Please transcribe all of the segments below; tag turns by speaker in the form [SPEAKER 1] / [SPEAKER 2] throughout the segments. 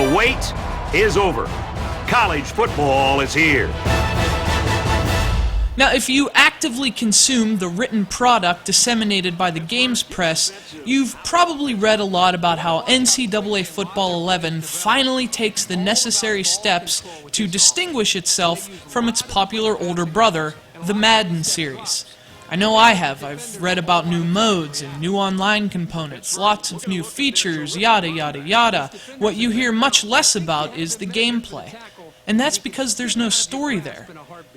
[SPEAKER 1] The wait is over. College football is here.
[SPEAKER 2] Now, if you actively consume the written product disseminated by the games press, you've probably read a lot about how NCAA Football 11 finally takes the necessary steps to distinguish itself from its popular older brother, the Madden series. I know I have. I've read about new modes and new online components, lots of new features, yada yada yada. What you hear much less about is the gameplay. And that's because there's no story there.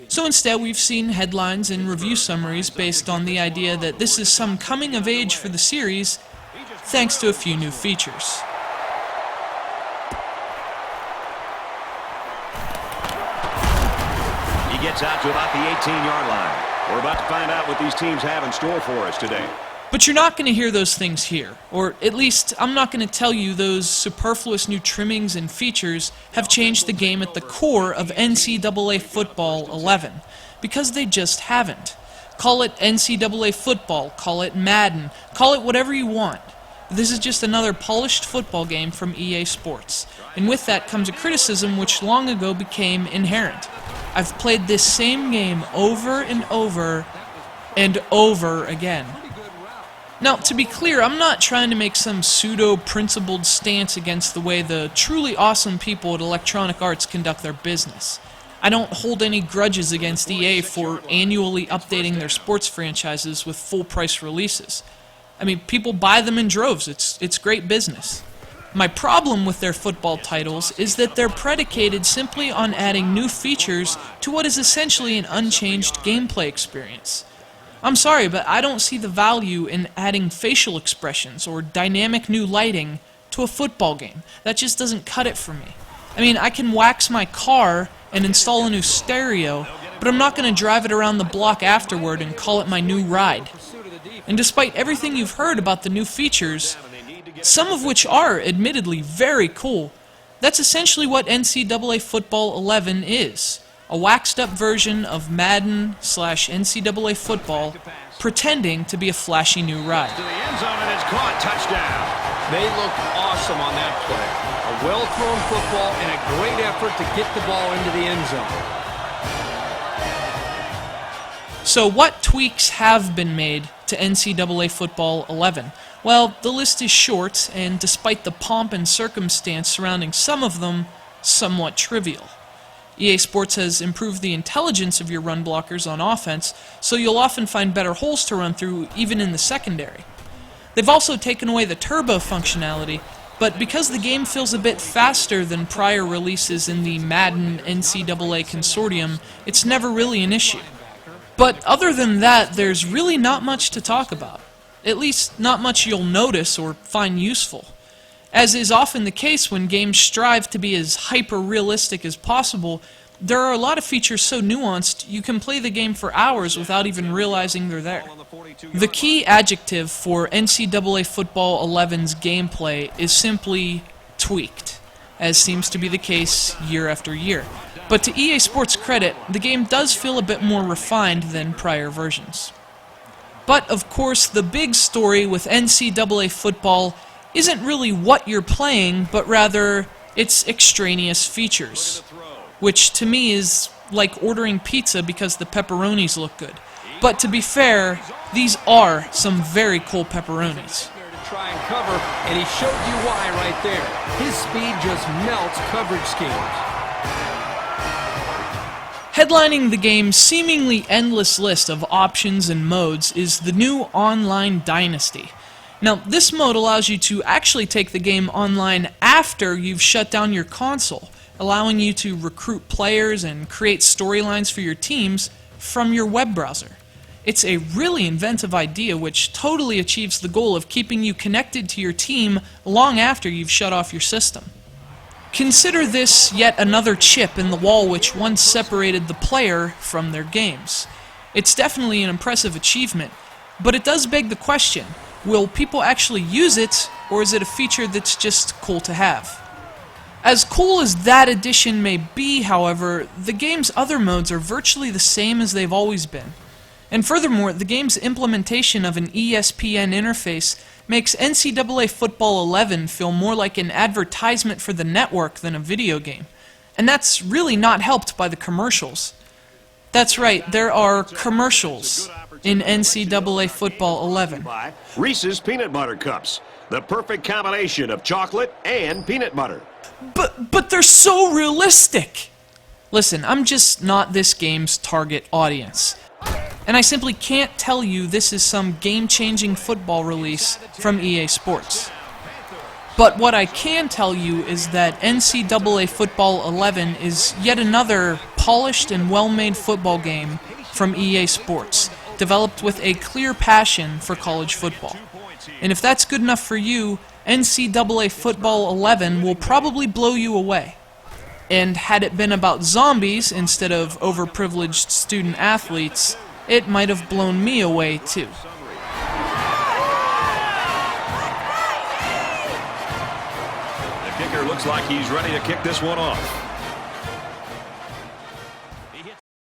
[SPEAKER 2] So instead, we've seen headlines and review summaries based on the idea that this is some coming of age for the series, thanks to a few new features.
[SPEAKER 1] He gets out to about the 18-yard line. We're about to find out what these teams have in store for us today.
[SPEAKER 2] But you're not going to hear those things here, or at least I'm not going to tell you those superfluous new trimmings and features have changed the game at the core of NCAA Football 11, because they just haven't. Call it NCAA Football, call it Madden, call it whatever you want. This is just another polished football game from EA Sports, and with that comes a criticism which long ago became inherent. I've played this same game over and over and over again. Now, to be clear, I'm not trying to make some pseudo-principled stance against the way the truly awesome people at Electronic Arts conduct their business. I don't hold any grudges against EA for annually updating their sports franchises with full-price releases. I mean, people buy them in droves. It's great business. My problem with their football titles is that they're predicated simply on adding new features to what is essentially an unchanged gameplay experience. I'm sorry, but I don't see the value in adding facial expressions or dynamic new lighting to a football game. That just doesn't cut it for me. I mean, I can wax my car and install a new stereo, but I'm not going to drive it around the block afterward and call it my new ride. And despite everything you've heard about the new features, some of which are admittedly very cool, that's essentially what NCAA Football 11 is. A waxed-up version of Madden/NCAA football, pretending to be a flashy new ride.
[SPEAKER 1] To the end zone and it's caught. Touchdown.
[SPEAKER 3] They look awesome on that play. A well-thrown football and a great effort to get the ball into the end zone.
[SPEAKER 2] So what tweaks have been made to NCAA Football 11? Well, the list is short, and despite the pomp and circumstance surrounding some of them, somewhat trivial. EA Sports has improved the intelligence of your run blockers on offense, so you'll often find better holes to run through even in the secondary. They've also taken away the turbo functionality, but because the game feels a bit faster than prior releases in the Madden NCAA consortium, it's never really an issue. But other than that, there's really not much to talk about. At least, not much you'll notice or find useful. As is often the case when games strive to be as hyper-realistic as possible, there are a lot of features so nuanced you can play the game for hours without even realizing they're there. The key adjective for NCAA Football 11's gameplay is simply tweaked, as seems to be the case year after year. But to EA Sports' credit, the game does feel a bit more refined than prior versions. But, of course, the big story with NCAA Football isn't really what you're playing, but rather its extraneous features, which to me is like ordering pizza because the pepperonis look good. But to be fair, these are some very cool pepperonis.
[SPEAKER 3] Try and cover, and he showed you why right there. His speed just melts coverage schemes.
[SPEAKER 2] Headlining the game's seemingly endless list of options and modes is the new Online Dynasty. Now, this mode allows you to actually take the game online after you've shut down your console, allowing you to recruit players and create storylines for your teams from your web browser. It's a really inventive idea which totally achieves the goal of keeping you connected to your team long after you've shut off your system. Consider this yet another chip in the wall which once separated the player from their games. It's definitely an impressive achievement, but it does beg the question, will people actually use it, or is it a feature that's just cool to have? As cool as that addition may be, however, the game's other modes are virtually the same as they've always been. And furthermore, the game's implementation of an ESPN interface makes NCAA Football 11 feel more like an advertisement for the network than a video game. And that's really not helped by the commercials. That's right, there are commercials in NCAA Football 11.
[SPEAKER 1] Reese's Peanut Butter Cups, the perfect combination of chocolate and peanut butter.
[SPEAKER 2] But they're so realistic! Listen, I'm just not this game's target audience. And I simply can't tell you this is some game-changing football release from EA Sports. But what I can tell you is that NCAA Football 11 is yet another polished and well-made football game from EA Sports, developed with a clear passion for college football. And if that's good enough for you, NCAA Football 11 will probably blow you away. And had it been about zombies instead of overprivileged student athletes, it might have blown me away too.
[SPEAKER 1] The kicker looks like he's ready to kick this one off.